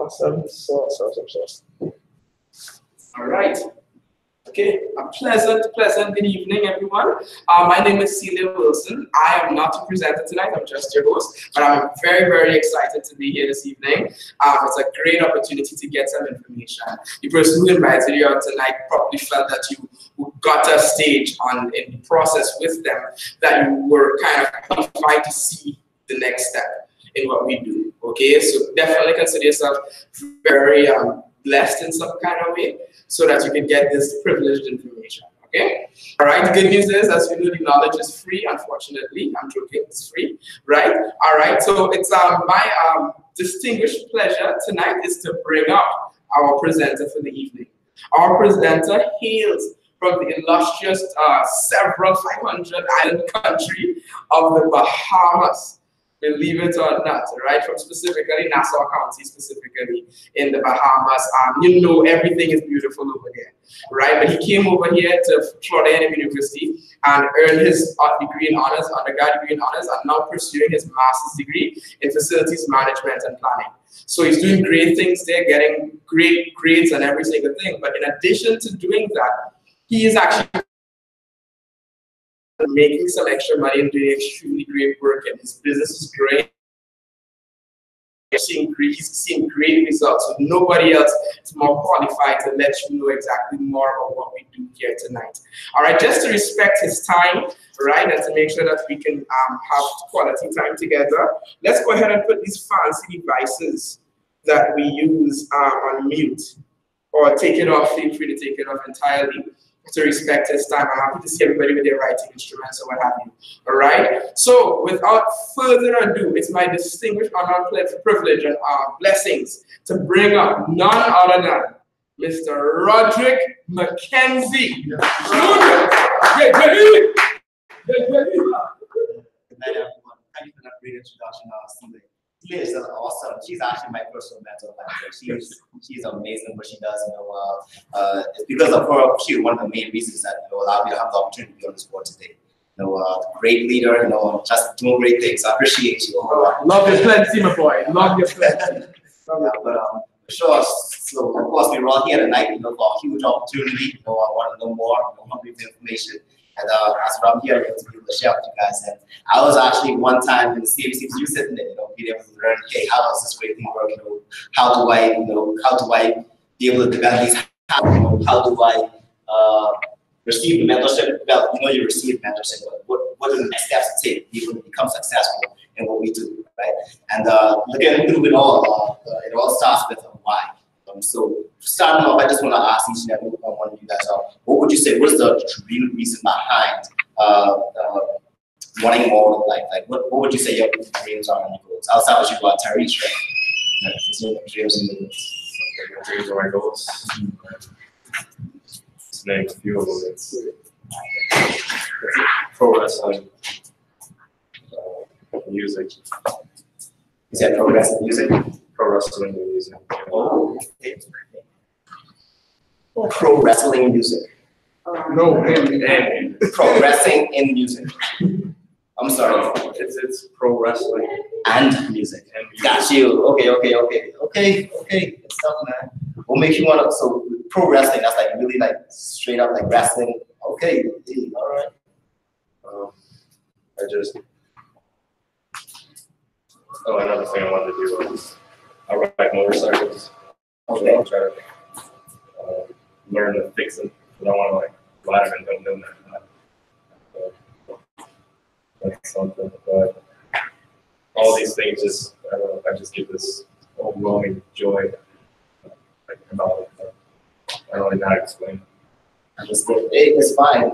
Awesome sauce. All right. Okay, a pleasant good evening, everyone. My name is Celia Wilson. I am not a presenter tonight, I'm just your host, but I'm very excited to be here this evening. It's a great opportunity to get some information. The person who invited you out tonight probably felt that you got a stage in the process with them, that you were kind of qualified to see the next step in what we do. Okay, so definitely consider yourself very blessed in some kind of way, so that you can get this privileged information, okay? All right, the good news is, as you know, the knowledge is free, unfortunately. I'm joking, it's free, right? All right, so it's my distinguished pleasure tonight is to bring up our presenter for the evening. Our presenter hails from the illustrious several 500 island country of the Bahamas. Believe it or not, right? From specifically Nassau County, specifically in the Bahamas. You know, everything is beautiful over there, right? But he came over here to Florida A&M University and earned his degree in honors, undergrad degree in honors, and now pursuing his master's degree in facilities management and planning. So he's doing great things there, getting great grades and every single thing. But in addition to doing that, he is actually making some extra money and doing extremely great work, and his business is great. He's seeing great results. So nobody else is more qualified to let you know exactly more about what we do here tonight. All right, just to respect his time, right, and to make sure that we can have quality time together, let's go ahead and put these fancy devices that we use on mute, or take it off. Feel free to take it off entirely, to respect his time. I'm happy to see everybody with their writing instruments or what have you. All right. So without further ado, it's my distinguished honor, privilege, and blessings to bring up none other than Mr. Roderick McKenzie. Good night, everyone. Thank you for that great introduction, Celia. Celia is awesome. She's actually my personal mentor. She's amazing what she does. It's because of her. She's one of the main reasons that allowed me to have the opportunity to be on this board today. Great leader. Just doing great things. I appreciate you. Love your plenty, my boy. Love your plenty. For sure. So of course we're all here tonight. For a huge opportunity. I want to know more. Hungry for information. And as I'm here, to be able to share with you guys. And I was actually one time in the CBC, you sitting there, being able to learn, hey, how does this great thing work? How do I be able to develop these? How do I receive the mentorship? Well, you receive mentorship, but what are the next steps to take to be able to become successful in what we do, right? And looking through it all starts with a why. So starting off, I just want to ask each and every one of you guys, what would you say, what's the real reason behind wanting more of life? Like, what would you say your dreams are and your goals? I'll start with you, Tyrese, right? Dreams and goals. My dreams are my goals. Just name a few of them. It's pro wrestling, music. You said pro wrestling music? Pro wrestling and music. Oh, okay. Pro wrestling music. No, and pro wrestling in music. I'm sorry. It's pro wrestling and music. Got you. Okay. It's tough, man. What makes you want to? So pro wrestling, that's like really like straight up like wrestling. Okay, all right. Another thing I wanted to do was I ride motorcycles. Okay. So I'll try to learn to fix them. I don't want to ride them and don't know that. That's something. But all these things I just get this overwhelming joy about it. I don't really know how to explain it. It's fine.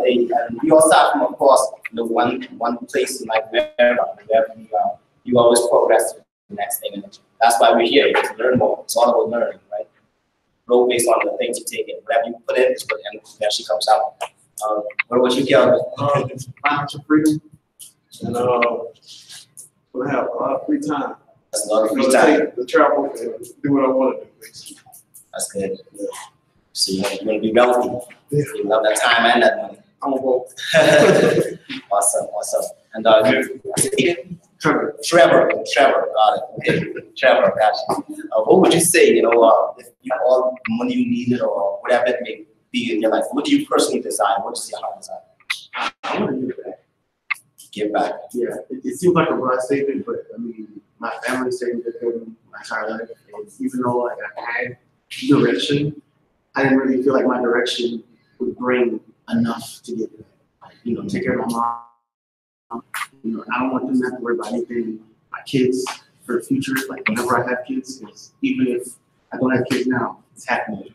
We all start from, of course, one place in like wherever you always progress to the next thing. And that's why we're here, to learn more. It's all about learning, right? Grow based on the things you take in. Whatever you put in is what eventually comes out. What about you, Kelvin? It's financial freedom. And we'll have a lot of free time. That's a lot of free time. To travel and do what I want to do, basically. That's good. Yeah. So you want to be wealthy. Yeah. You love that time and that money. I'm a vote. Awesome. And Trevor. Trevor, got it. Okay, Trevor, gotcha. What would you say, if you have all the money you needed or whatever it may be in your life, what do you personally desire? What is your heart desire? I want to give back. Give back. Yeah, it seems like a broad statement, but I mean, my family stayed with him my entire life, and even though like I had direction, I didn't really feel like my direction would bring enough to get there. Like, take care of my mom. I don't want them to have to worry about anything. My kids for the future, like whenever I have kids, because even if I don't have kids now, it's happening.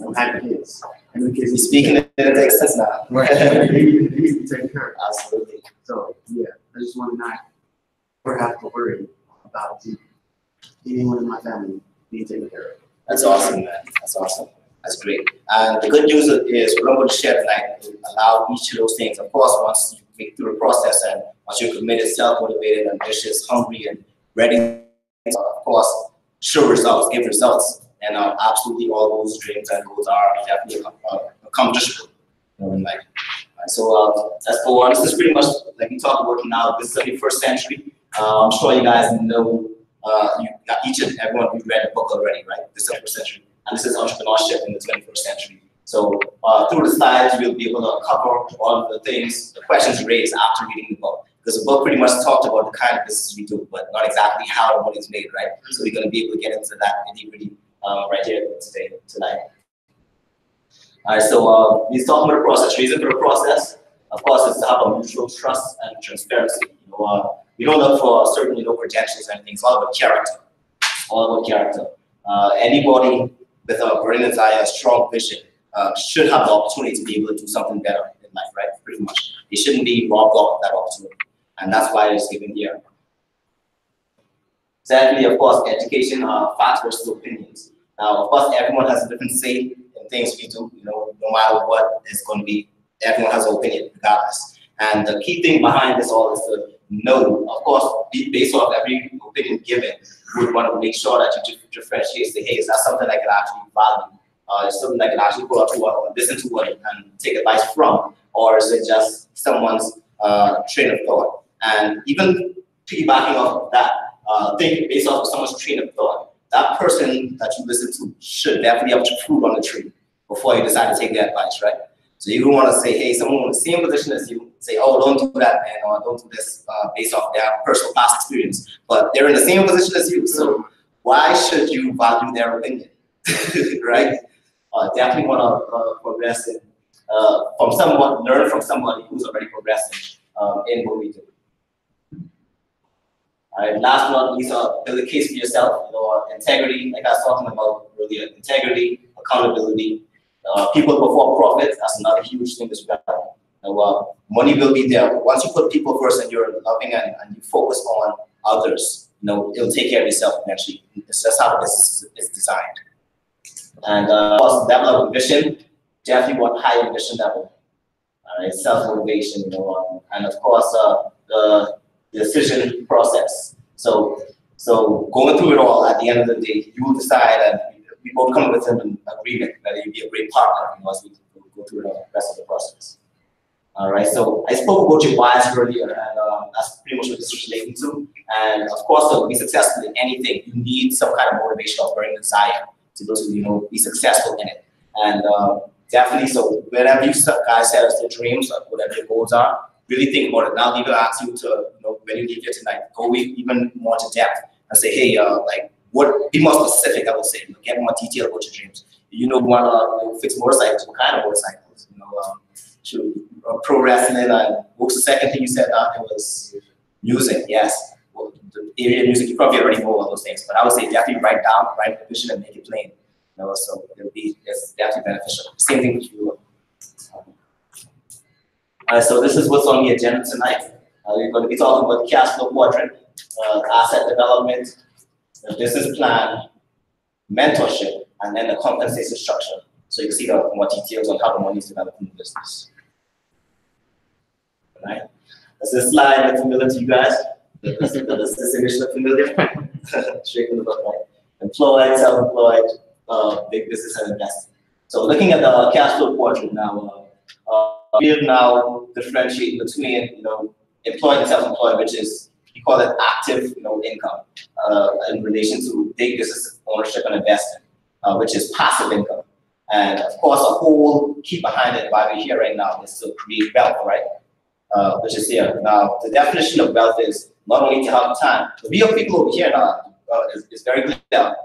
I'm having kids, and the kids. You're speaking in Texas now. They need to be taken care of. Absolutely. So yeah, I just want to not ever have to worry about anyone in my family being taken care of. That's awesome, man. That's awesome. That's great. And the good news is what I'm going to share tonight will allow each of those things. Of course, once you make through the process and once you're committed, self-motivated, ambitious, hungry, and ready, of course, show results, give results. And absolutely all those dreams and goals are definitely accomplishable in life. So let's go on. This is pretty much like we talked about now. This is the 21st century. I'm sure you guys know, each and everyone, we've read the book already, right? This is the 21st century. And this is entrepreneurship in the 21st century. So through the slides, we'll be able to cover all of the things, the questions raised after reading the book. Because the book pretty much talked about the kind of business we do, but not exactly how and what it's made, right? So we're going to be able to get into that nitty-gritty right here tonight. All right, so he's talking about the process. Reason for the process, of course, is to have a mutual trust and transparency. We don't look for certain credentials or anything. It's all about character. All about character. Anybody with a burning desire, a strong vision, should have the opportunity to be able to do something better in life, right? Pretty much. They shouldn't be robbed of that opportunity. And that's why it's given here. Secondly, of course, education, facts versus opinions. Now, of course, everyone has a different say in things we do. No matter what it's going to be, everyone has an opinion, regardless. And the key thing behind this all is to know, of course, based off every opinion given, we would want to make sure that you differentiate, say, hey, is that something I can actually value? Is something I can actually go out to or listen to and take advice from? Or is it just someone's train of thought? And even piggybacking off of that, think based off of someone's train of thought, that person that you listen to should definitely have fruit on the tree before you decide to take their advice, right? So you don't want to say, hey, someone in the same position as you, say, oh, don't do that, man, or don't do this based off their personal past experience. But they're in the same position as you, so why should you value their opinion, right? Definitely want to progress in, from someone, learn from somebody who's already progressing in what we do. All right, last but not least, build a case for yourself. Integrity, like I was talking about earlier, integrity, accountability, people before profit. That's another huge thing as well. Money will be there. Once you put people first and you're loving and you focus on others, it'll take care of yourself eventually. It's just how this is designed. And of course, level of ambition, definitely want high ambition level. All right, self-motivation, and of course the decision process. So going through it all, at the end of the day, you will decide, and we both come with an agreement that you'll be a great partner as we go through the rest of the process. All right, so I spoke about your whys earlier, and that's pretty much what this is relating to. And of course, to be successful in anything, you need some kind of motivation or burning desire to be successful in it. And definitely, so whenever you guys set us your dreams or whatever your goals are, really think about it. Now, I'm going to ask you to, when you leave here tonight, go even more to depth and say, hey, be more specific, I would say. Get more detail about your dreams. You want to fix motorcycles, what kind of motorcycles? Pro wrestling, and what was the second thing you said? It was music, yes. Well, the area of music, you probably already know all those things, but I would say definitely write the vision and make it plain. So it's definitely beneficial. Same thing with you. So this is what's on the agenda tonight. We're going to be talking about the cash flow quadrant, asset development, the business plan, mentorship, and then the compensation structure. So you can see the more details on how the money is developed in the business. All right. Does this slide look familiar to you guys? Does this image look familiar? Straight from the book, right? Employed, self-employed, big business and investing. So looking at the cash flow quadrant now, we'll now differentiate between employed and self-employed, which is we call it active, income in relation to big business ownership and investment, which is passive income. And of course, a whole key behind it, why we're here right now, is to create wealth, right? Which is here. Now, the definition of wealth is not only to have time. The real people over here now is very clear.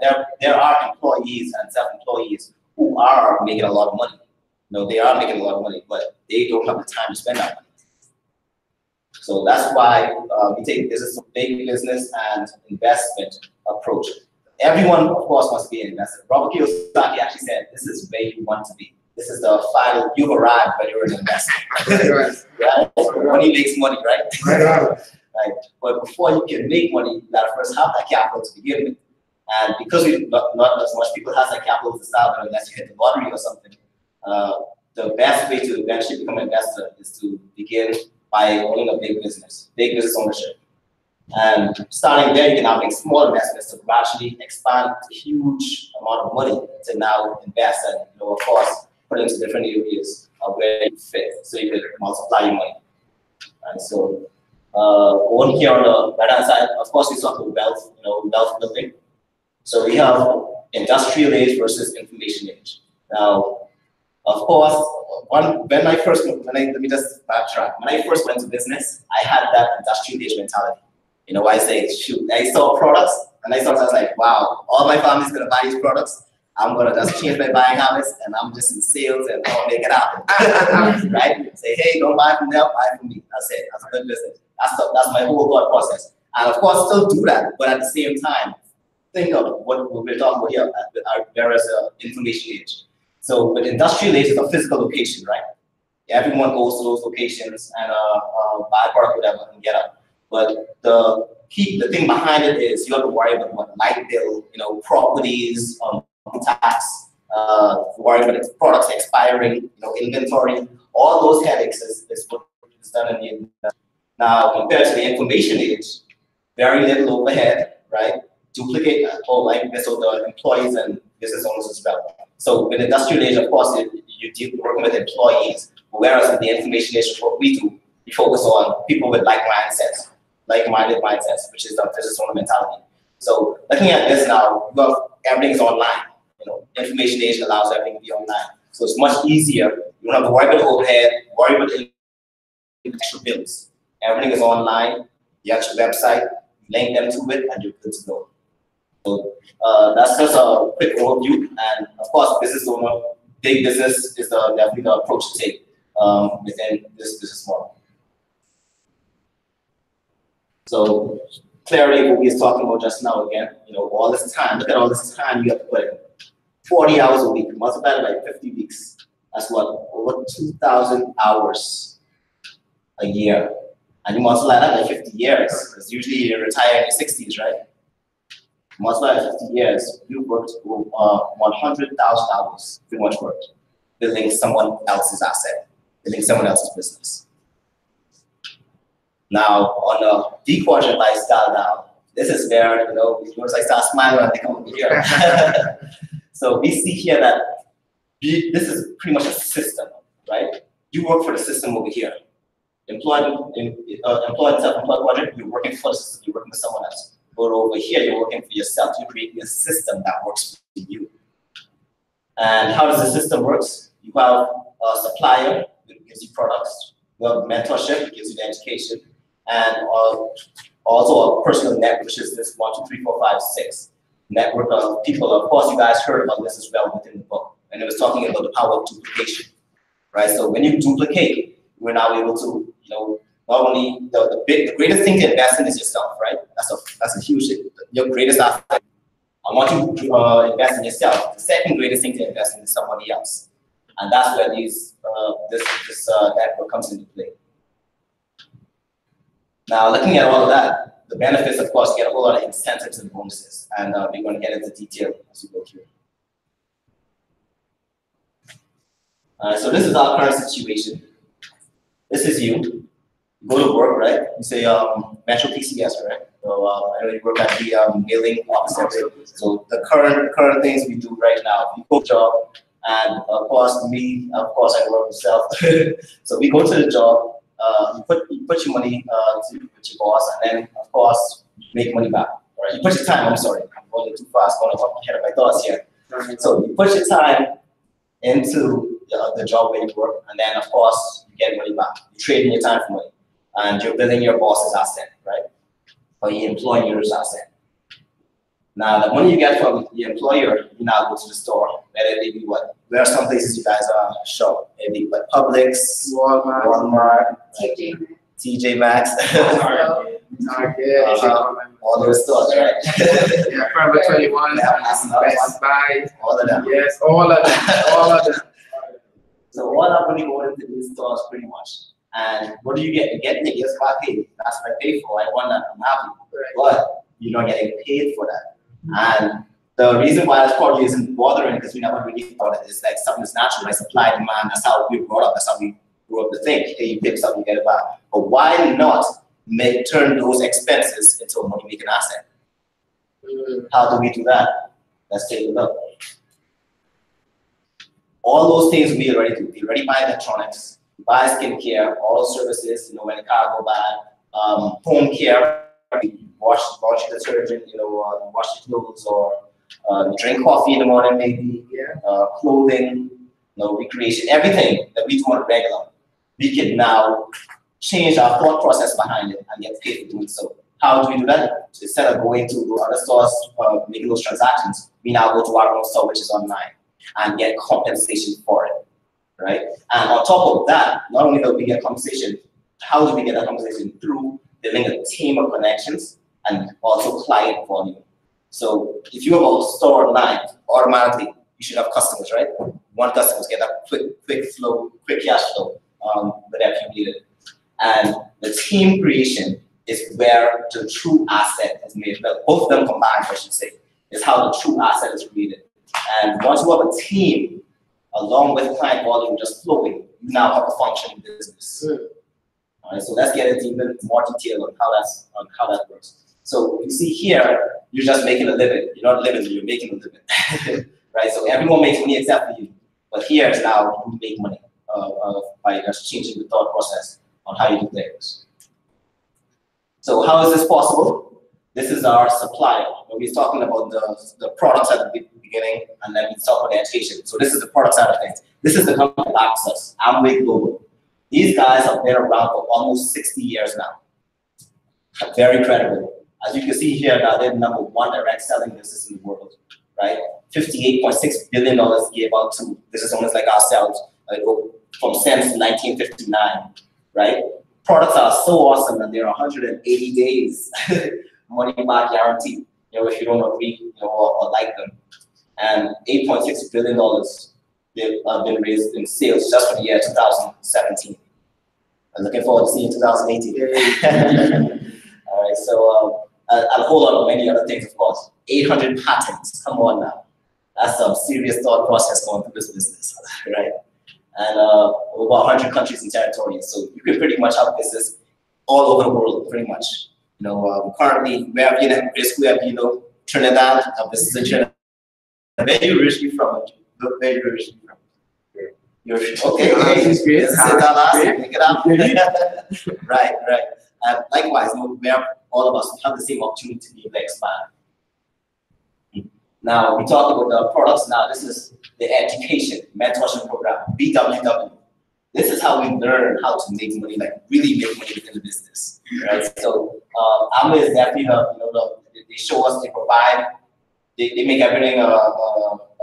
There are employees and self-employees who are making a lot of money. They are making a lot of money, but they don't have the time to spend that money. So that's why we take this is a big business and investment approach. Everyone, of course, wants to be an investor. Robert Kiyosaki actually said, "This is where you want to be. This is the final. You've arrived when you're an investor." Right? Money makes money, right? Right. But before you can make money, you gotta first have that capital to begin with. And because not as much people has that capital to start with, unless you hit the lottery or something, the best way to eventually become an investor is to begin by owning a big business ownership. And starting there, you can now make small investments to gradually expand a huge amount of money to now invest and, of course, put into different areas where you fit, so you can multiply your money. And so, over here on the right-hand side, of course, we talk about wealth, wealth building. So we have industrial age versus information age. Now, of course, let me just backtrack. When I first went to business, I had that industrial age mentality. I say, shoot, I saw products, and I was like, wow, all my family's gonna buy these products. I'm gonna just change my buying habits, and I'm just in sales, and I'll make it happen. Right? Say, hey, don't buy from them, buy from me. That's it. That's a good business. That's my whole thought process. And of course, still do that, but at the same time, think of what we're talking about here. There is an information age. So, with industrial age is a physical location, right? Everyone goes to those locations and buy a product, whatever, and get up. But the thing behind it is you have to worry about what light bill, properties, tax, worry about products expiring, inventory. All those headaches is what is done in the industry. Now, compared to the information age, very little overhead, right? Duplicate all like this of the employees and business owners as well. So with industrial age, of course, you're working with employees, whereas in the information age, what we do, we focus on people with like-minded mindsets, which is the business owner mentality. So looking at this now, everything is online. Information age allows everything to be online. So it's much easier. You don't have to worry about overhead, worry about the extra bills. Everything is online. You have your website, link them to it, and you're good to go. So that's just a quick overview. And of course, business owner, big business is definitely the approach to take within this business model. So clarity, what we was talking about just now again, all this time, look at all this time you have to put in. 40 hours a week, multiplied by 50 weeks. That's what, over 2,000 hours a year. And you multiply that by 50 years, because usually you retire in your 60s, right? Multiply by 50 years, you worked 100,000 hours, pretty much worked, building someone else's asset, building someone else's business. Now, on a D-quadrant lifestyle now, this is where, you notice I start smiling when they come over here. So we see here that this is pretty much a system, right? You work for the system over here. Employed self-employed quadrant, you're working for the system, you're working for someone else. But over here, you're working for yourself. You're creating a system that works for you. And how does the system work? You have a supplier who gives you products. You have mentorship, which gives you the education. And also a personal network, which is this 1, 2, 3, 4, 5, 6 network of people. Of course, you guys heard about this as well within the book. And it was talking about the power of duplication, right? So when you duplicate, we're now able to, not only the greatest thing to invest in is yourself, right? That's a huge thing. Your greatest asset. I want you to invest in yourself. The second greatest thing to invest in is somebody else, and that's where this network comes into play. Now, looking at all of that, the benefits, of course, you get a whole lot of incentives and bonuses, and we're going to get into detail as we go through. So this is our current situation. This is you. You go to work, right? You say Metro PCS, right? So I know you work at the mailing office. So the current things we do right now, you go to job, and of course I work myself. So we go to the job. you put your money with your boss, and then of course you make money back. Right? You put your time. I'm sorry, I'm going too fast, going ahead of my thoughts here. So you put your time into the job where you work, and then of course you get money back. You're trading your time for money, and you're building your boss's asset, right? Or you're employing your asset. Now, the money you get from the employer, you now go to the store. Whether they be what? There are some places you guys are shop. Maybe like Publix, Walmart, TJ Maxx, Target, all those stores, right? yeah, Forever 21, Best Buy, all of them. yes, all of them, all of them. So all that money goes into these stores pretty much. And what do you get? You get the gifts back paid. That's what I paid for. I want that. I'm happy. But you're not getting paid for that. And the reason why that probably isn't bothering because we never really thought it is like something that's natural, like supply and demand. That's how we brought up. That's how we grew up to think. Hey, you pick something, you get it back. But why not turn those expenses into a money-making asset? How do we do that? Let's take a look. All those things we already do. We already buy electronics, buy skincare, all services. You know, when the car go bad, home care. Wash detergent, wash your clothes, or drink coffee in the morning, maybe. Clothing, recreation, everything that we do on a regular. We can now change our thought process behind it and get paid for doing so. How do we do that? So instead of going to other stores, making those transactions, we now go to our own store, which is online, and get compensation for it, right? And on top of that, not only do we get compensation, how do we get that compensation? Through building a team of connections and also client volume. So if you have a store online, automatically you should have customers, right? You want customers, get that quick flow, quick cash flow that accumulated. And the team creation is where the true asset is made. Well, both of them combined, I should say, is how the true asset is created. And once you have a team, along with client volume just flowing, you now have a functioning business. All right, so let's get into even more detail on how that works. So you see here, you're just making a living. You're not living, you're making a living, right? So everyone makes money except for you. But here is now you make money by just changing the thought process on how you do things. So how is this possible? This is our supplier. We're talking about the products at the beginning, and then we talk about the education. So this is the product side of things. This is the company that backs us, Amway Global. These guys have been around for almost 60 years now. Very credible. As you can see here now, they're the #1 direct selling business in the world, right? $58.6 billion gave out to business owners like ourselves from since 1959, right? Products are so awesome that they're 180 days money back guarantee, if you don't agree, or like them. And $8.6 billion they've been raised in sales just for the year 2017. I'm looking forward to seeing 2018. All right, so and a whole lot of many other things, of course. 800 patents, come on now. That's some serious thought process going through this business, right? And over 100 countries and territories, so you can pretty much have business all over the world, pretty much. Currently, we have Trinidad, a business in Trinidad. Where are you originally from? Where are you originally from? You're okay. Tallahassee, pick it up. Right. Likewise, we have all of us have the same opportunity to be able to expand. Now we talk about the products. Now this is the education mentorship program, BWW. This is how we learn how to make money, like really make money within the business, right? So Amway is definitely they show us, they provide, they make everything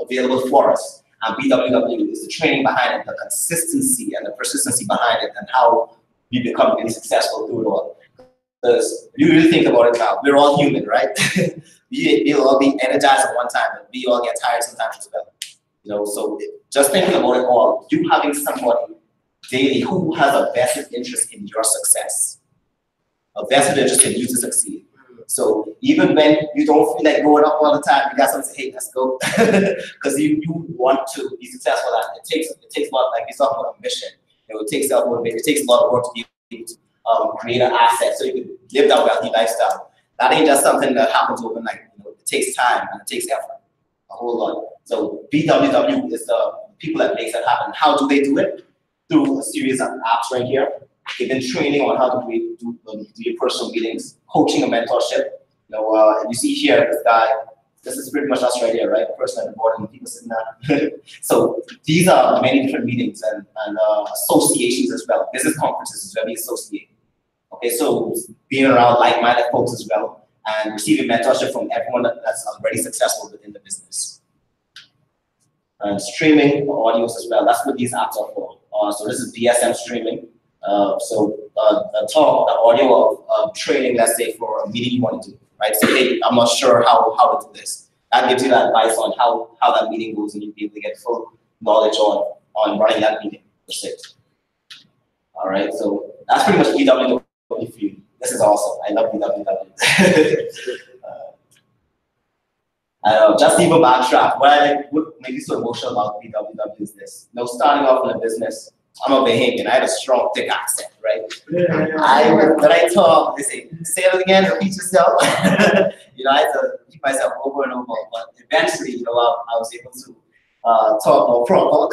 available for us. And BWW is the training behind it, the consistency and the persistency behind it, and how we become really successful through it all. Because you really think about it now, we're all human, right? We'll all be energized at one time, but we all get tired sometimes as well. So just thinking about it all, you having somebody daily who has a vested interest in your success, a vested interest in you to succeed. So even when you don't feel like going up all the time, you got something to say, hey, let's go. Because you want to be successful at it. It takes a lot, like we talk about a mission. It takes self-motivation. It takes a lot of work to be able to create an asset so you can live that wealthy lifestyle. That ain't just something that happens overnight. It takes time and it takes effort, a whole lot. So BWW is the people that makes that happen. How do they do it? Through a series of apps right here. given training on how to do your personal meetings, coaching and mentorship. You see here, this guy, this is pretty much us right here, right? The person at the board and people sitting there. So these are many different meetings and associations as well. Business conferences is where we associate. Okay, so being around like-minded folks as well and receiving mentorship from everyone that's already successful within the business. And streaming audios as well. That's what these apps are for. So this is DSM streaming. The audio of training, let's say, for a meeting you want to do, right? So hey, I'm not sure how to do this. That gives you that advice on how that meeting goes, and you'll be able to get full knowledge on running that meeting per se. All right, so that's pretty much BWW for you. This is awesome. I love BWW. Just even backtrack. What makes me so emotional about BWW is this. Starting off in a business, I'm a Bahamian. I had a strong, thick accent, right? When I talk, they say it again, repeat yourself. I had to keep myself over and over. But eventually, I was able to talk more proper.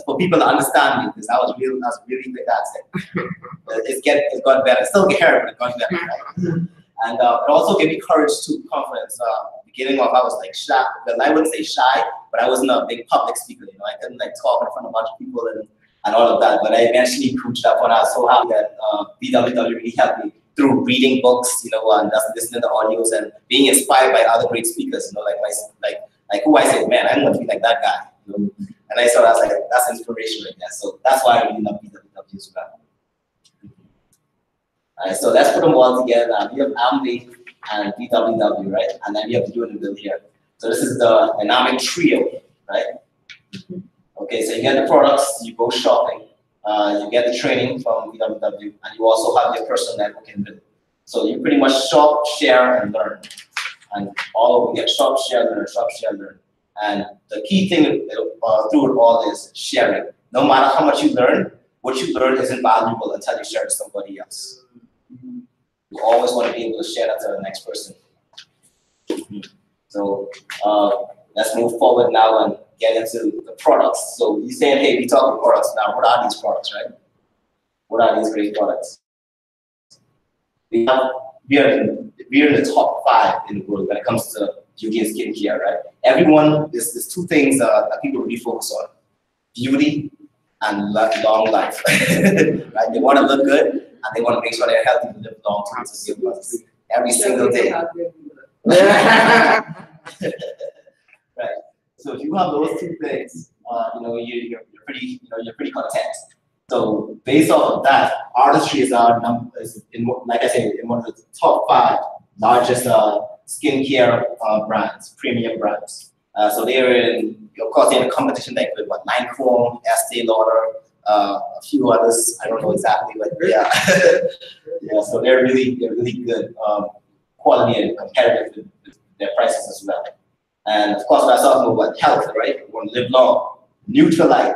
For people to understand me, because I was really thick accent. It's got better. Still get hair, but it got better, right? And it also gave me courage to confidence. Beginning off, I was like shy. Well, I wouldn't say shy, but I wasn't a big public speaker. I couldn't talk in front of a bunch of people and all of that. But I eventually improved that one. I was so happy that BWW really helped me through reading books, and just listening to audios and being inspired by other great speakers. Like who I said, man, I'm going to be like that guy. And I was like, that's inspiration right there. So that's why I really love BWW as well. Alright, so let's put them all together now. We have Amway and BWW, right? And then we have the bill here. So this is the dynamic trio, right? Okay, so you get the products, you go shopping, you get the training from BWW, and you also have your personal networking bill. So you pretty much shop, share, and learn. And all over, we get shop, share, learn. And the key thing through it all is sharing. No matter how much you learn, what you learn isn't valuable until you share it with somebody else. You always want to be able to share that to the next person. So let's move forward now and get into the products. So you're saying, hey, we talk about products now. What are these products, right? What are these great products? We are in the top 5 in the world when it comes to beauty and skincare, right? Everyone, there's 2 things that people really focus on: beauty and long life. Right? They want to look good, and they want to make sure they're healthy to live long time to see us every single day. Right. So if you have those 2 things, you're pretty content. So based off of that, artistry is like I said, in one of the top 5 largest skincare brands, premium brands. So they're in, of course, they're in a competition like with Lancome, Estee Lauder, a few others. I don't know exactly, but yeah, yeah. So they're really good quality and competitive with their prices as well. And of course, we're talking about health, right? We want to live long. Nutrilite.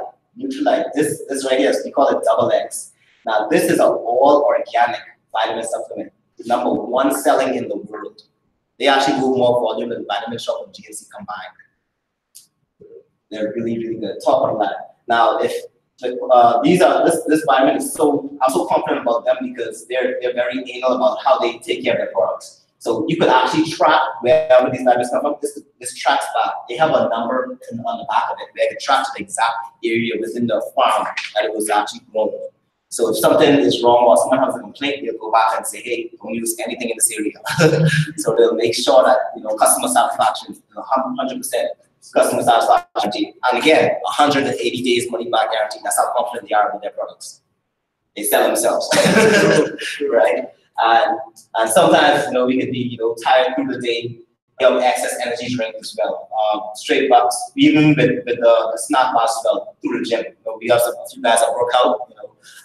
This right here, we call it Double X. Now, this is an all organic vitamin supplement, the #1 selling in the world. They actually move more volume than Vitamin Shop and GNC combined. They're really good. Top of that. Now, if this vitamin is I'm so confident about them because they're very anal about how they take care of their products. So you could actually track wherever these vitamins come from. This tracks back. They have a number on the back of it where it tracks the exact area within the farm that it was actually grown. So if something is wrong or someone has a complaint, they'll go back and say, hey, don't use anything in this area. So they'll make sure that customer satisfaction is 100% customer satisfaction. And again, 180 days money back guarantee. That's how confident they are with their products. They sell themselves, right? And sometimes we could be tired through the day. We have excess energy drink as well. Straight bars, even with the snack bars as well through the gym. We have a few guys that work out.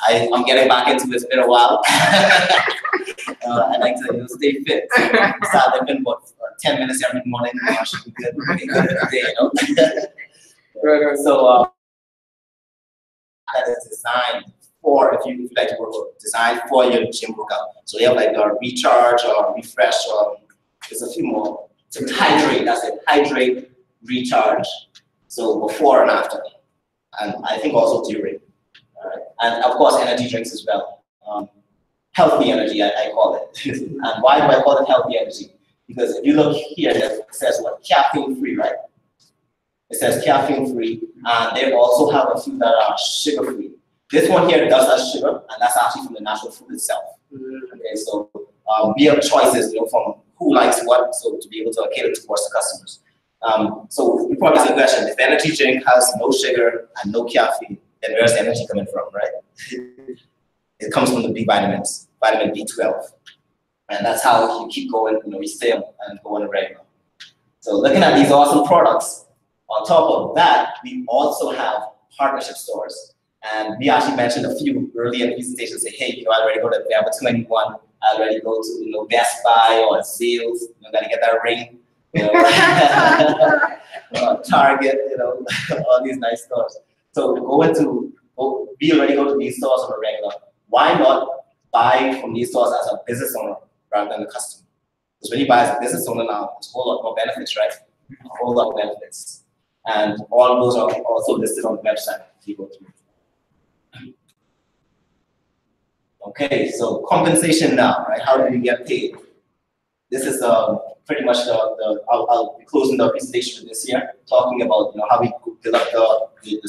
I'm getting back into it. It's been a while. I like to stay fit. Start lifting about 10 minutes every morning. I should be good. So that is designed for, if you like to work out, designed for your gym workout. So they have like a recharge or refresh, or there's a few more. To hydrate, that's it. Hydrate, recharge. So before and after. And I think also during. All right. And of course, energy drinks as well. Healthy energy, I call it. And why do I call it healthy energy? Because if you look here, it says what? Caffeine free, right? It says caffeine free, and they also have a few that are sugar free. This one here does have sugar, and that's actually from the natural fruit itself. Okay, so we have choices, from who likes what, so to be able to cater towards the customers. So you probably ask the question: if the energy drink has no sugar and no caffeine, then where's the energy coming from, right? It comes from the B vitamins, vitamin B12, and that's how you keep going. You stay and go on a regular. So looking at these awesome products, on top of that, we also have partnership stores. And we actually mentioned a few early in the presentation, say, hey, I already go to Forever 21, I already go to Best Buy or Sales, gotta get that ring, Target, all these nice stores. So we already go to these stores on a regular. Why not buy from these stores as a business owner rather than a customer? Because when you buy as a business owner now, there's a whole lot more benefits, right? A whole lot of benefits. And all of those are also listed on the website if you go through. Okay, so compensation now, right? How do we get paid? This is pretty much I'll be closing the presentation for this year, talking about how we build up the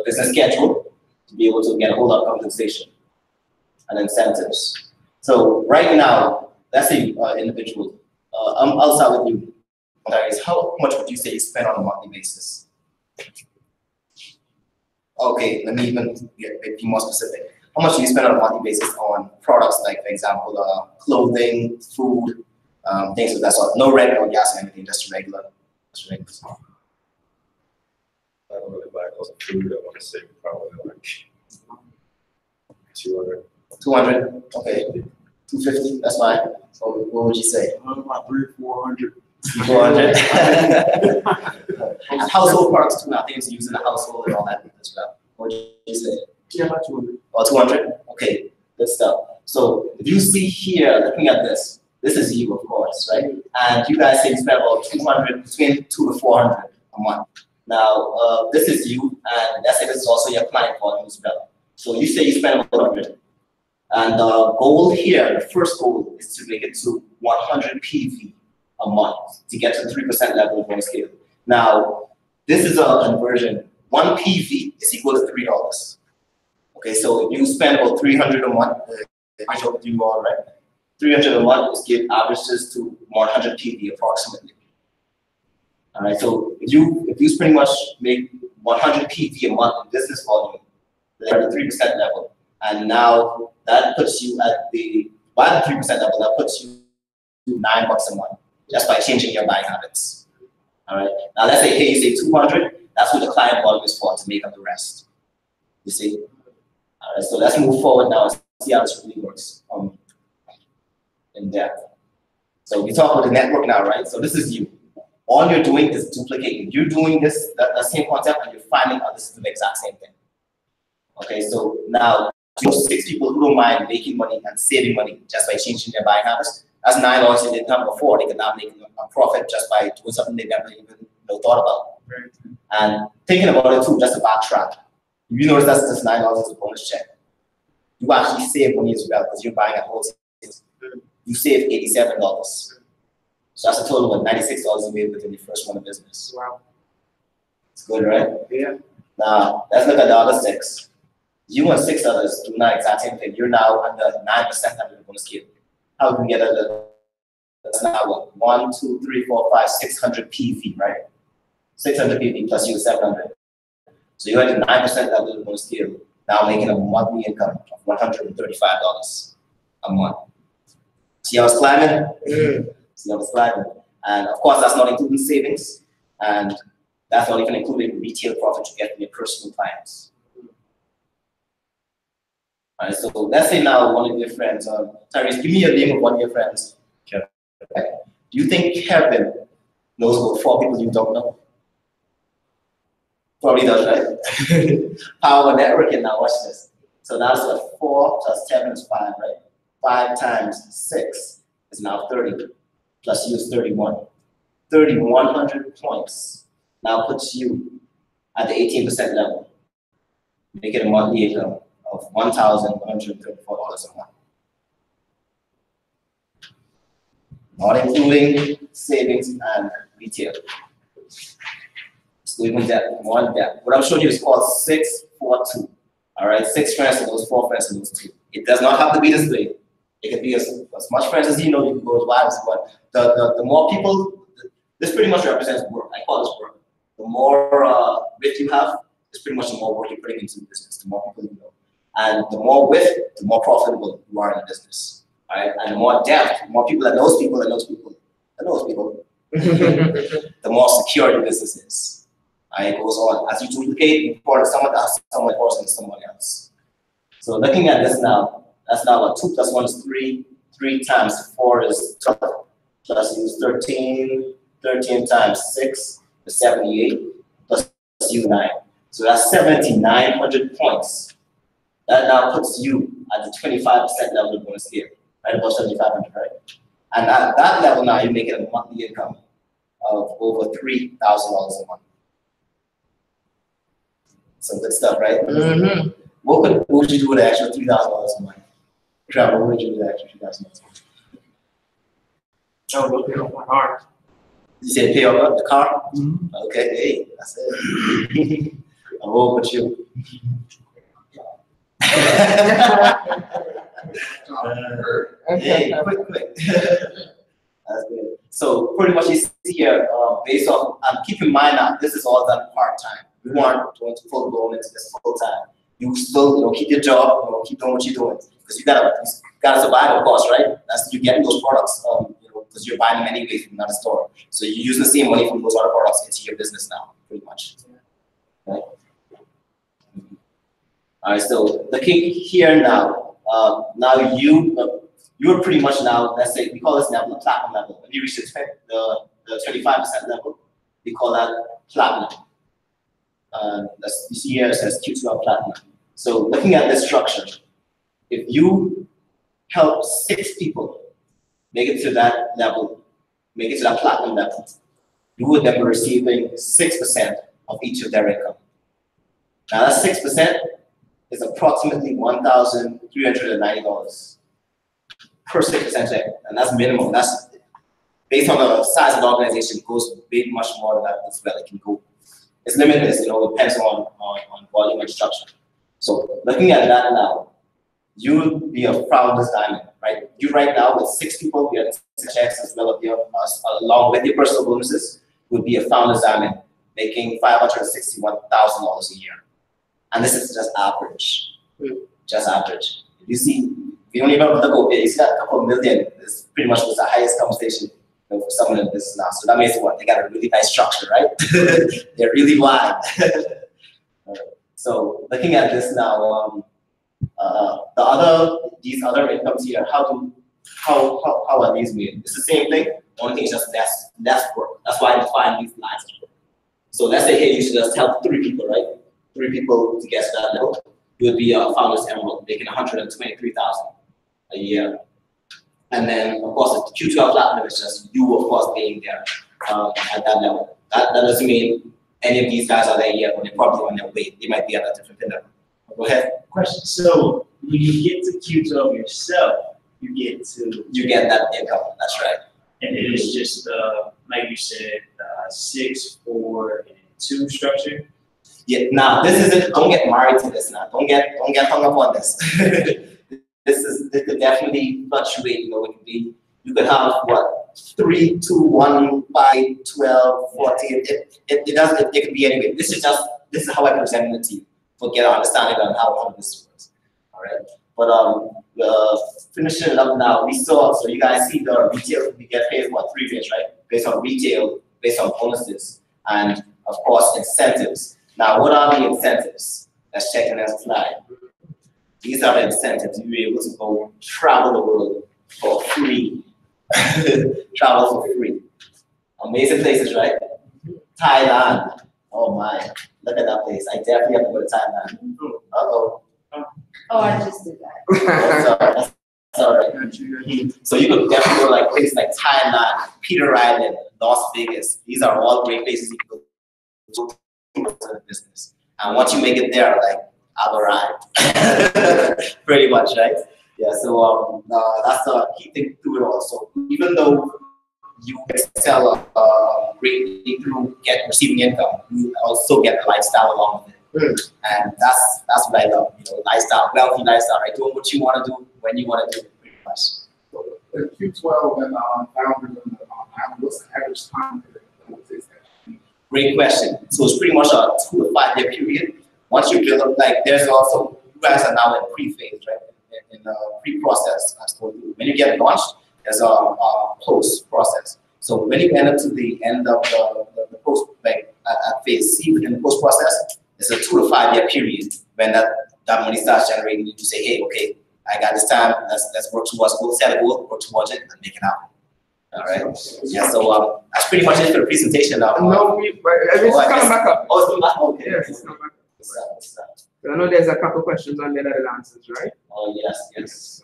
business schedule to be able to get a whole lot of compensation and incentives. So right now, let's say individual. I'll start with you. How much would you say you spend on a monthly basis? Okay, let me even be more specific. How much do you spend on a monthly basis on products like, for example, clothing, food, things of that sort? No rent, no gas, or anything, just regular. I don't really buy a lot of food. I want to say probably like 200. 200? Okay. 250, that's fine. So what would you say? About 300, 400. 400. Household products too, now things used in the household and all that as well. What would you say? Yeah, about 200. Or 200? Okay, good stuff. So if you see here, looking at this is you, of course, right? And you guys say you spend about 200, between 200 to 400 a month. Now, this is you, and let's say this is also your client volume as well. So you say you spend about 100. And the goal here, the first goal, is to make it to 100 PV a month to get to the 3% level of bonus scale. Now, this is a conversion. 1 PV is equal to $3. Okay, so if you spend about 300 a month, I hope you all right. 300 a month is averages to 100 PV approximately. All right, so if you pretty much make 100 PV a month in business volume, they're at the 3% level, and now that puts you at by the 3% level, that puts you to $9 a month just by changing your buying habits. All right, now let's say, hey, you say 200, that's what the client volume is for, to make up the rest. You see? All right, so let's move forward now and see how this really works in depth. So we talk about the network now, right? So this is you. All you're doing is duplicating. You're doing the same concept, and you're finding out this is the exact same thing. Okay, so now those 6 people who don't mind making money and saving money just by changing their buying habits, that's $9 they didn't have before. They could now make a profit just by doing something they never even thought about. And thinking about it too, just to backtrack, you notice that's just $9 as a bonus check. You actually save money as well because you're buying at wholesale. You save $87. So that's a total of $96 you made within the first month of business. Wow. It's good, right? Yeah. Now, let's look at the other 6. You and 6 others do not exact same thing. You're now under 9% under the bonus scale. How can we get that's now what? 1, 2, 3, 4, 5, 600 PV, right? 600 PV plus you 700. So you're at the 9% level of the bonus scale, now making a monthly income of $135 a month. See how it's climbing? See how it's climbing? And of course, that's not including savings, and that's not even including retail profit you get from your personal clients. All right, so let's say now one of your friends, Tyrese, give me a name of one of your friends. Kevin. Okay. Do you think Kevin knows about 4 people you don't know? Probably does, right? Power networking now, watch this. So now it's what, 4 plus 7 is 5, right? 5 times 6 is now 30, plus you is 31. 3,100 points now puts you at the 18% level. make it a monthly income of $1,134 a month. Not including savings and retail. So even debt, one debt. What I'm showing you is called 642. All right, 6 friends to those 4 friends to those 2. It does not have to be this way. It can be as much friends as you know, you can go as wives, but the more people, this pretty much represents work. I call this work. The more width you have, it's pretty much the more work you're putting into the business, the more people you know. And the more width, the more profitable you are in the business. All right, and the more depth, the more people that knows people that knows people that knows people, the more secure your business is. It goes on. As you duplicate, you pour someone else, someone pours into someone else. So looking at this now, that's now what 2 plus 1 is 3, 3 times 4 is 12, plus use 13, 13 times 6 is 78, plus you 9. So that's 7,900 points. That now puts you at the 25% level of bonus scale, right above 7,500, right? And at that level now, you make it a monthly income of over $3,000 a month. Some good stuff, right? Mm-hmm. What would you do with an extra $3,000 a month? Trevor, what would you do with an extra $3,000 a month? I would pay off my car. You said pay off the car? Mm-hmm. Okay, hey, that's it. What about you? Hey, quick. That's good. So pretty much you see here, based on, keep in mind now, this is all done part-time. We want going to full blown into this full time. You still, keep your job, keep doing what you're doing because you gotta survive, of course, right? That's you getting those products, because you're buying them anyway from another store. So you're using the same money from those other products into your business now, pretty much. Right? All right. So looking here now, now you're pretty much now. Let's say we call this level the platinum level. When you reach the 25% level, we call that platinum. You see here it says Q2 Platinum. So looking at this structure, if you help 6 people make it to that level, make it to that platinum level, you would then be receiving 6% of each of their income. Now that 6% is approximately $1,390 per 6% check, and that's minimum. That's based on the size of the organization. It goes way much more than that as well. It can go. It's limitless, it depends on volume and structure. So looking at that now, you would be a founder's diamond, right? You right now with 6 people, you have 6 checks as well as along with your personal bonuses, would be a founder's diamond, making $561,000 a year. And this is just average, just average. You see, if you don't even look over here, you see that couple of million, this pretty much was the highest compensation for someone in business now. So that means what? They got a really nice structure, right? They're really wide. So looking at this now, these other incomes here, how are these made? It's the same thing. Only thing is just less work. That's why I define these lines as work. So let's say here you should just help 3 people, right? 3 people to get to that level. You would be a founder's emerald, making $123,000 a year. And then, of course, the Q12 platinum is just you, of course, being there at that level. That doesn't mean any of these guys are there yet, when they're probably on their way. They might be at a different level. Go ahead. Question. So when you get to Q12 yourself, you get that income. That's right. And it is just like you said, 6, 4, and 2 structure. Yeah. Now this isn't. Don't get married to this. Now don't get hung up on this. This could definitely fluctuate. It could be. You could have what 3, 2, 1, 5, 12, 14. It can be anyway. This is how I presented it to you. For get an understanding on how this works. All right. But finishing it up now, we saw. So you guys see the retail. We get paid what 3 ways, right? Based on retail, based on bonuses, and of course incentives. Now, what are the incentives? Let's check the next slide. These are the incentives. You'll be able to go travel the world for free. Travel for free. Amazing places, right? Thailand. Oh my, look at that place. I definitely have to go to Thailand. Uh-oh. Oh, I just did that. Sorry. So you could definitely go to like places like Thailand, Peter Island, Las Vegas. These are all great places you can go to business. And once you make it there, like I've arrived. Pretty much, right? Yeah, so that's the key thing to it all. So even though you excel greatly through receiving income, you also get a lifestyle along with it. And that's what I love, lifestyle, wealthy lifestyle, right? Doing what you want to do when you want to do it, pretty much. The Q12 and founders and what's the average time? Great question. So it's pretty much a 2 to 5 year period. Once you build up, like there's also, you guys are now in pre-phase, right? In the pre-process, as told you. When you get launched, there's a post-process. So when you end up to the end of the post, like at phase C within the post-process, it's a 2 to 5 year period when that money starts generating. You say, hey, okay, I got this time. Let's work towards goal, set a goal, work towards it, and make it happen. All right. Yeah. So that's pretty much it for the presentation. No, it's coming back up. Oh, it's coming back. Okay. Yes, it's coming back up. I know there's a couple questions on there that it answers, right? Oh yes.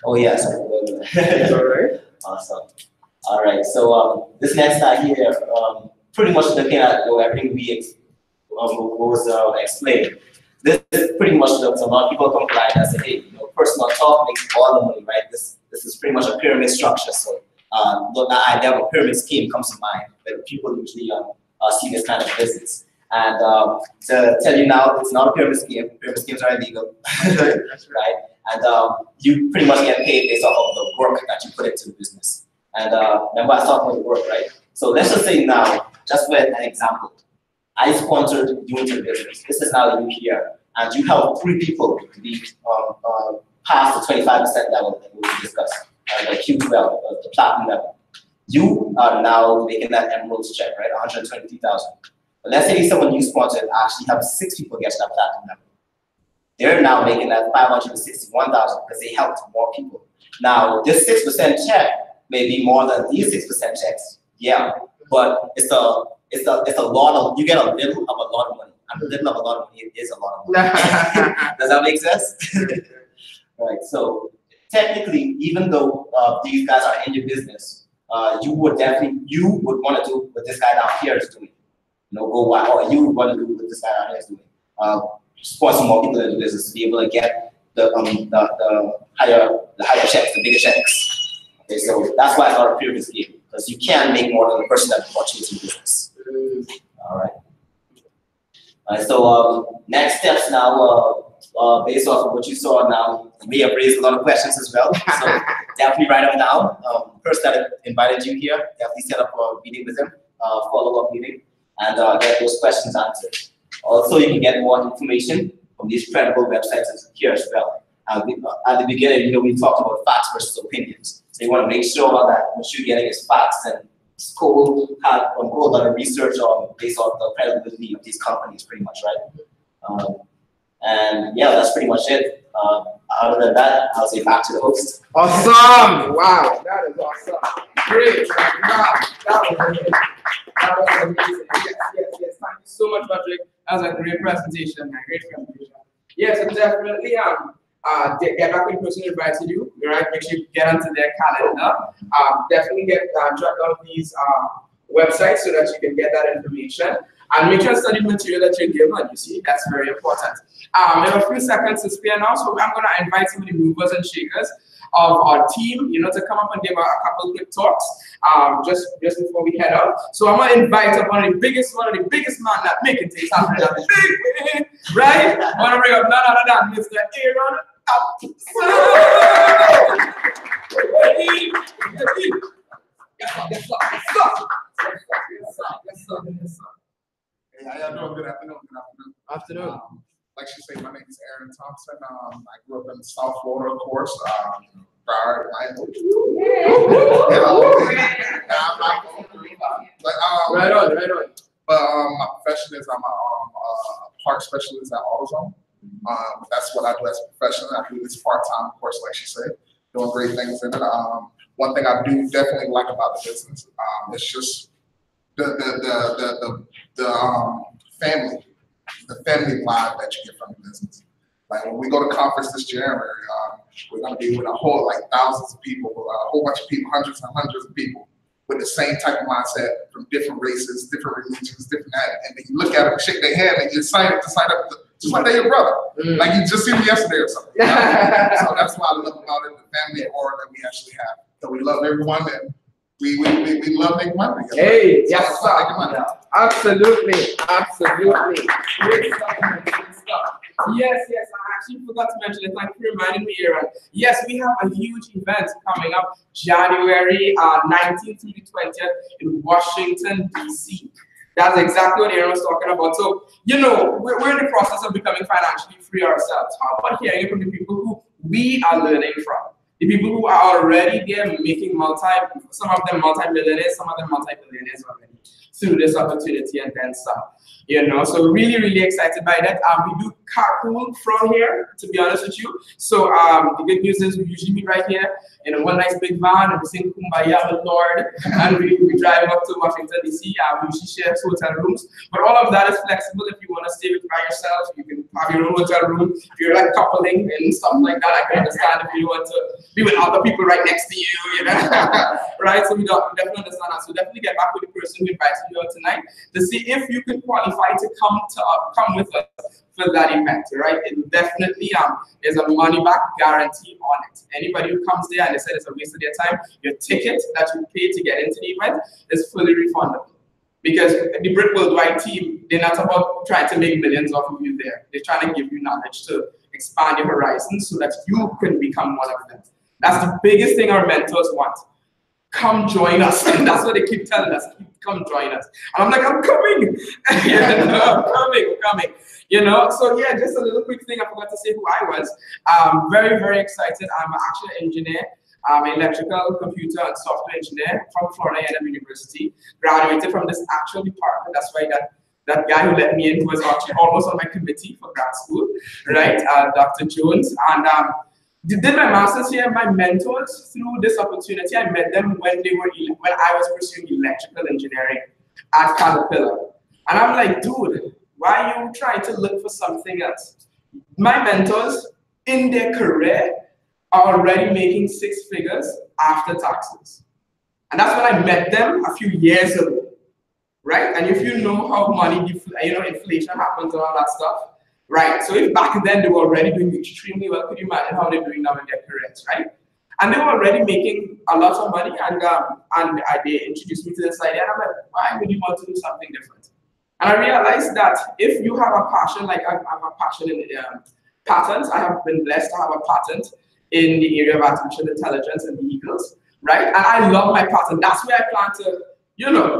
Oh yes. All right. Awesome. All right. So this next slide here, pretty much looking at everything was explained. This is pretty much a lot of people come by and say, hey, personal talk makes all the money, right? This is pretty much a pyramid structure. So the idea of a pyramid scheme comes to mind, where people usually see this kind of business. And to tell you now, it's not a pyramid scheme. Pyramid schemes are illegal, right? And you pretty much get paid based off of the work that you put into the business. And remember, I talked about the work, right? So let's just say now, just for an example, I sponsored you into the business. This is now you here, and you help 3 people to be past the 25% level that we discussed, the Q12, the platinum level. You are now making that emerald check, right? 123,000. But let's say someone you sponsored actually have 6 people get to that platinum level. They're now making that 561,000 because they helped more people. Now, this 6% check may be more than these 6% checks, yeah, but it's a lot of, you get a little of a lot of money. And a little of a lot of money is a lot of money. Does that make sense? Right, so technically, even though these guys are in your business, you would want to do what this guy down here is doing. Go wild, or you would want to do what this guy down here is doing. Sponsor more people in the business to be able to get the higher checks, the bigger checks. Okay, so that's why it's not a pyramid scheme, because you can make more than the person that brought you into business. All right. So next steps now, based off of what you saw now, you may have raised a lot of questions as well. So definitely write them down. The person that invited you here, definitely set up a meeting with them, follow-up meeting, and get those questions answered. Also, you can get more information from these credible websites here as well. At the beginning, we talked about facts versus opinions. So you want to make sure that what you're getting is facts and school had a whole lot of research on based on the credibility of these companies, pretty much, right? And yeah, that's pretty much it. Other than that, I'll say back to the host. Awesome! Wow, that is awesome. Great. Wow, that was amazing. That was amazing. Yes. Thank you so much, Patrick. That was a great presentation, man. Great presentation. Yes, so definitely get back with the person who invited you, right? Make sure you get onto their calendar. Definitely get track down these websites so that you can get that information. And make sure to study the material that you're given. You see, that's very important. We have a few seconds to spare now, so I'm going to invite some of the movers and shakers of our team, to come up and give a couple quick talks just before we head out. So I'm going to invite up one of the biggest man that making things happen. Right? I want to bring up none other than Mr. Aaron. Yes. Hey, how y'all doing? Good afternoon. Afternoon. Like she said, my name is Aaron Thompson. I grew up in South Florida, of course. Prior, I'm not right on. But my profession is I'm a park specialist at AutoZone. That's what I do as a profession. I do this part-time, of course, like she said, doing great things in it. One thing I do definitely like about the business, it's just the family vibe that you get from the business. Like when we go to conference this January, we're going to be with a whole, like thousands of people, a whole bunch of people, hundreds and hundreds of people with the same type of mindset from different races, different religions, different that. And then you look at them, shake their hand, and you're excited to sign up, just like they're your brother. Like you just seen me yesterday or something. You know? So that's what I love about it, the family aura that we actually have. So we love everyone, and we love making money together. Hey, So yes, that's why making money. absolutely, absolutely. Great stuff, man, great stuff. Yes, I actually forgot to mention it. Thank you for reminding me, Aaron. Yes, we have a huge event coming up January 19th through the 20th in Washington, D.C. That's exactly what Aaron was talking about. So, you know, we're in the process of becoming financially free ourselves. How about hearing from the people who we are learning from? The people who are already there making some of them multi-millionaires, some of them multi-billionaires already through this opportunity and then some. You know, so really, really excited by that. We do carpool from here, to be honest with you. So the good news is we usually meet right here in one nice big van and we sing Kumbaya with Lord, and we drive up to Washington, D.C. We usually share hotel rooms, but all of that is flexible. If you want to stay by yourself, you can have your own hotel room. If you're like coupling and stuff like that, I can understand if you want to be with other people right next to you, you know, right? So we definitely understand that. So definitely get back with the person who invited you out tonight to see if you can qualify to come with us for that event, right? It definitely is a money back guarantee on it. Anybody who comes there and they said it's a waste of their time, your ticket that you pay to get into the event is fully refundable. Because the Brit Worldwide team, they're not about trying to make millions off of you there. They're trying to give you knowledge to expand your horizons so that you can become one of them. That's the biggest thing our mentors want. Come join us. And that's what they keep telling us. Come join us. And I'm like, I'm coming. I'm coming. You know, so yeah, just a little quick thing. I forgot to say who I was. Very, very excited. I'm actually an engineer. I'm an electrical, computer, and software engineer from Florida A&M University. Graduated from this actual department. That's why that guy who let me in was actually almost on my committee for grad school, right? Dr. Jones. And did my master's here. My mentors through this opportunity, I met them when I was pursuing electrical engineering at Caterpillar. And I'm like, dude, why are you trying to look for something else? My mentors in their career are already making 6 figures after taxes. And that's when I met them a few years ago, right? And if you know how money, inflation happens and all that stuff, right? So if back then they were already doing extremely well, could you imagine how they're doing now in their careers, right? And they were already making a lot of money, and they introduced me to this idea, and I'm like, why would you want to do something different? And I realized that if you have a passion, like I have a passion in patents, I have been blessed to have a patent in the area of artificial intelligence and vehicles, right? And I love my patent. That's where I plan to,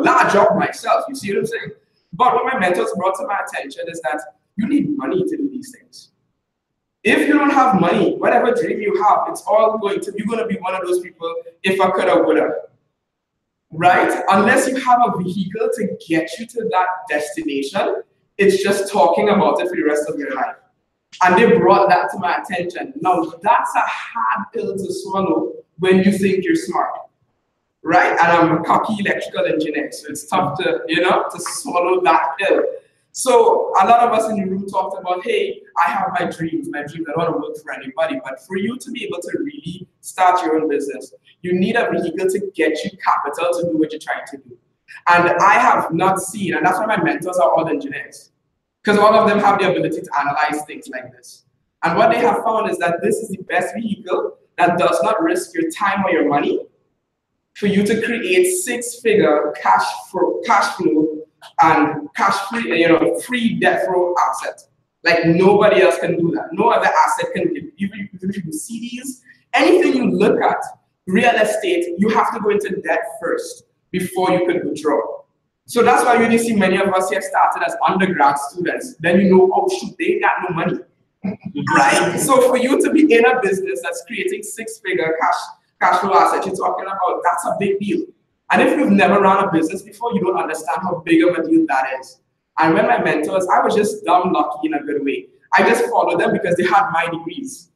large up myself. You see what I'm saying? But what my mentors brought to my attention is that you need money to do these things. If you don't have money, whatever dream you have, it's all you're going to be one of those people, if I coulda, woulda, right? Unless you have a vehicle to get you to that destination, it's just talking about it for the rest of your life. And they brought that to my attention. Now, that's a hard pill to swallow when you think you're smart, right? And I'm a cocky electrical engineer, so it's tough to, to swallow that pill. So a lot of us in the room talked about, hey, I have my dreams. I don't want to work for anybody. But for you to be able to really start your own business, you need a vehicle to get you capital to do what you're trying to do. And I have not seen, and that's why my mentors are all engineers, because all of them have the ability to analyze things like this. And what they have found is that this is the best vehicle that does not risk your time or your money for you to create 6-figure cash flow and cash-free, free debt flow asset. Like nobody else can do that. No other asset can give. Even if you do CDs, anything you look at, real estate, you have to go into debt first before you could withdraw. So that's why you see many of us here started as undergrad students. Then oh shoot, they got no money, right? So for you to be in a business that's creating 6-figure cash flow assets, you're talking about, that's a big deal. And if you've never run a business before, you don't understand how big of a deal that is. And when my mentors, I was just dumb lucky in a good way. I just followed them because they had my degrees.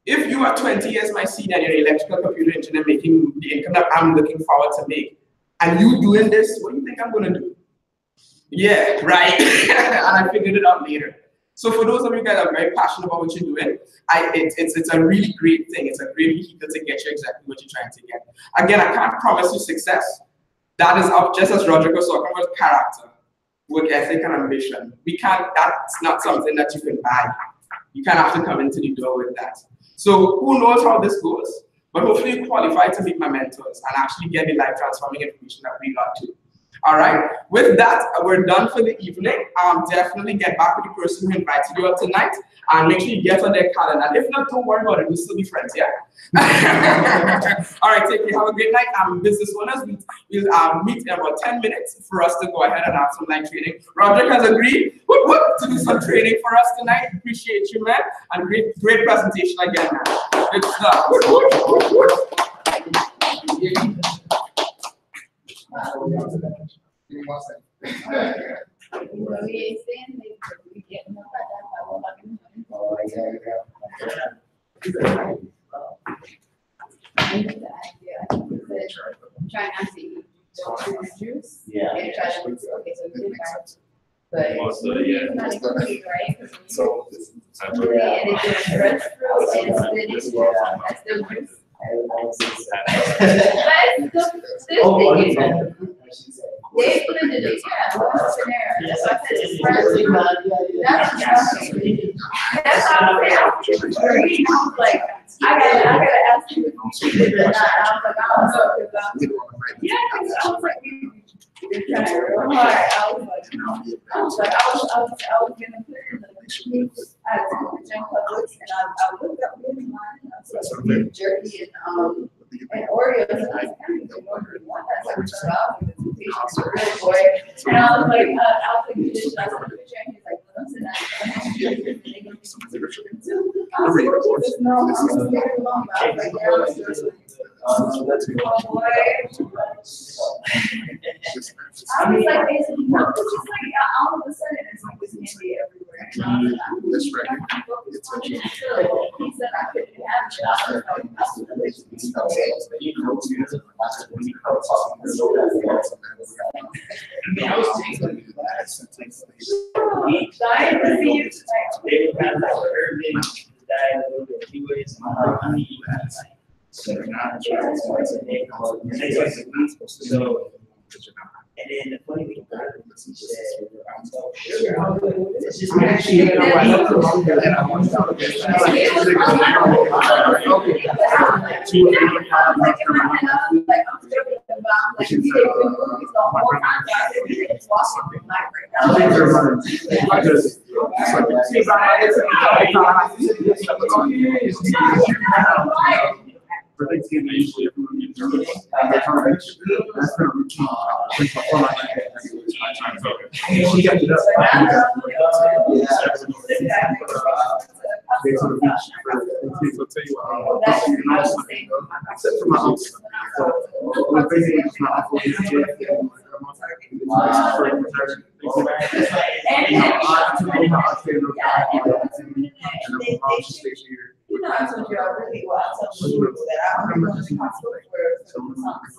If you are 20 years my senior and you're an electrical computer engineer making the income that I'm looking forward to make, and you doing this, what do you think I'm gonna do? Yeah, right. And I figured it out later. So for those of you guys that are very passionate about what you're doing, it's a really great thing. It's a great vehicle to get you exactly what you're trying to get. Again, I can't promise you success. That is up, just as Roderick was talking about character, work ethic, and ambition. We can't, that's not something that you can buy. You kind of have to come into the door with that. So who knows how this goes? But hopefully you qualify to be my mentors and actually get the life transforming information that we got to. All right, with that, we're done for the evening. Definitely get back with the person who invited you out tonight and make sure you get on their calendar. If not, don't worry about it, we'll still be friends, yeah? All right, take care, have a great night. Business owners, we'll meet in about 10 minutes for us to go ahead and have some light training. Roderick has agreed to do some training for us tonight. Appreciate you, man. And great presentation again, man. Good stuff. Try not to eat juice. Yeah. And try to, okay, so we did that. But Also, yeah. not included, right? So, And it's just fresh fruit and spinach, that's still juice. But still thinking, they blended it, yeah, what's in there? So I said it's fresh. That's how I was like, I gotta ask you if you did or not. I was like, I don't know, because yeah, because I was like, you're trying real hard. I was gonna put in the I was in the Publix and I looked up really mine and I was like, jerky and Oreos and I was kind of want that type of stuff because the patients are really boy. And I was like, I'll take the dish and I took the picture and he's like, well, that's enough. I was like, no, I was very long. I was like, yeah, I was just oh boy. I was like, basically, no, it's just like all of a sudden it's like this candy everywhere. And I was like, he said I couldn't have it. I was like, dying to see you and then the funny thing about it is he said, It's just actually, you know, I love the long and I want to for Thanksgiving, usually everyone gets their that's their routine. She got it up. They sort of will tell you except for my own stuff. So we're basically just not for this you know, I told you I really well. I told you that I don't know the hospital for some months.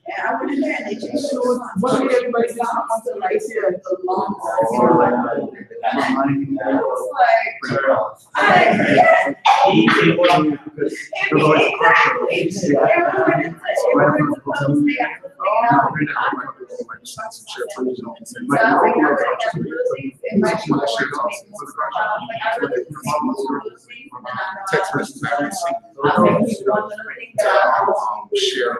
And I went in there and they changed the what did everybody say? like here the long time. I was like, yeah. Text message that we see. Share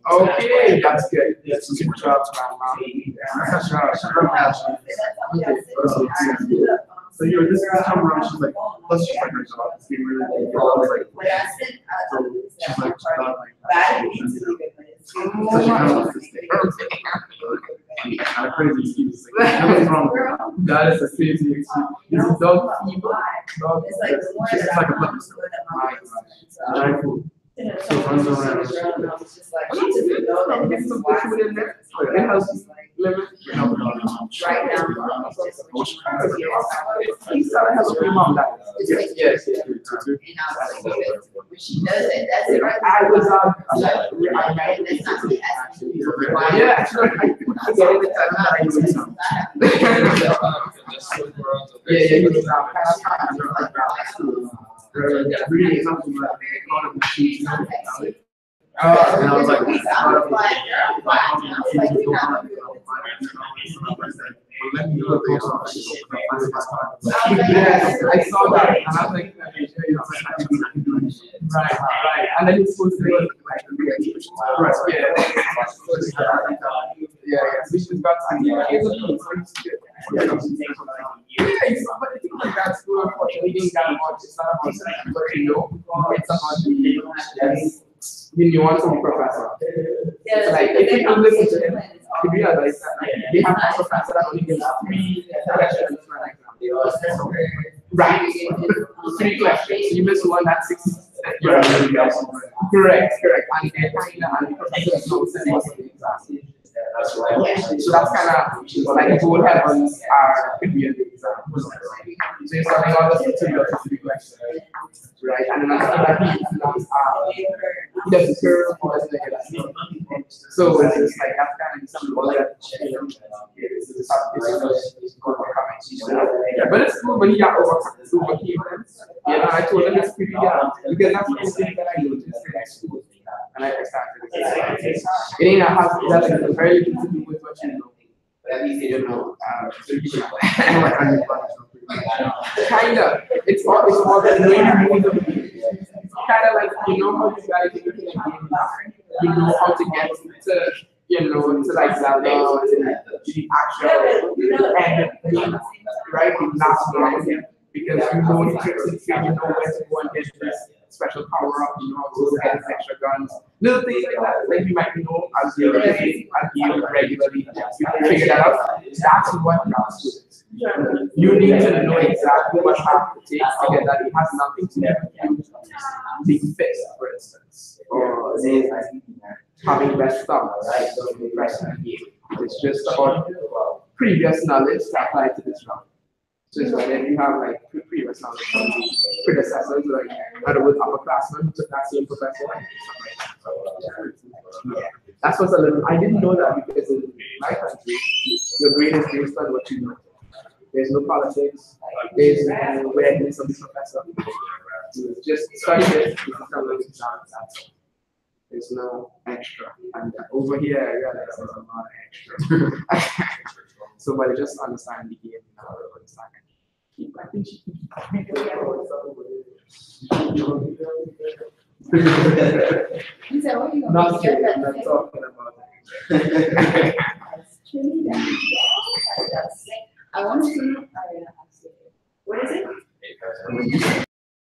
Okay, that's good. That's a good job, so you're this time around, she's like, plus she's like, her job is being really good. She's like, kind of crazy excuse. Like, nothing's wrong. That is a crazy excuse. This is dog evil. It's like a puppy. Very cool. So runs around. She just like, she just know that this is why. It has limit? Right now, it's just what you want. Please tell her hello to your mom. Yes, yes, yes. And I was like, when she does it, that's it right I was there. I And that's not me asking you. yeah, sure. I get it. I use it. Yeah, yeah, you was really something like and I was like, yes, I saw that, and I was like, right, and then it's supposed to be like, yeah, so she's got time. Yeah, it's a piece, so it's good. Yeah, but the thing with grad school, unfortunately, didn't get much. It's not about what you know, it's about the nuance of the professor. Yeah, Like, if you don't listen to them, you realize that they have a professor that only gives 3 questions for an exam. Right. 3 questions. So you miss one, that's 6. Correct. And they're kind of, and the professor doesn't know what's the exam. So that's kind of like goal heavens could be an exam. So you're starting all the material to 3 questions. Right, and then after that, he doesn't care or doesn't get that. So it's just like that's kind of something that but it's cool when he got overcame them. Yeah, I told him it's pretty because that's the thing that I noticed in school, and I started. It ain't a house that has very little to do with what you know. At least you know. Kind of. It's more than knowing kind of like, you know how you guys you know how to get to, you know, to like Zelda, to the actual end, right? Last round, because you know the tricks and you know where to go and get this special power up, you know how to get extra guns, little things like that. Like you might know as you regularly, you figure that out. That's what grad school is. You need to know exactly what path to take to get that. It has nothing to do with being fit, for instance, or having best stuff, right? It's just about previous knowledge to apply to this round. So it's like if you have like previous knowledge from the predecessors, like in other words, upperclassmen who took that same professor. Yeah, that's what's a little. I didn't know that because in my country, your grade is based on what you know. There's no politics. There's no weirdness of the professor. Just study this. There's no extra. And over here, I realize there's a lot of extra. So, but just understand the game. I think she not talking about that. I want to know. What is it?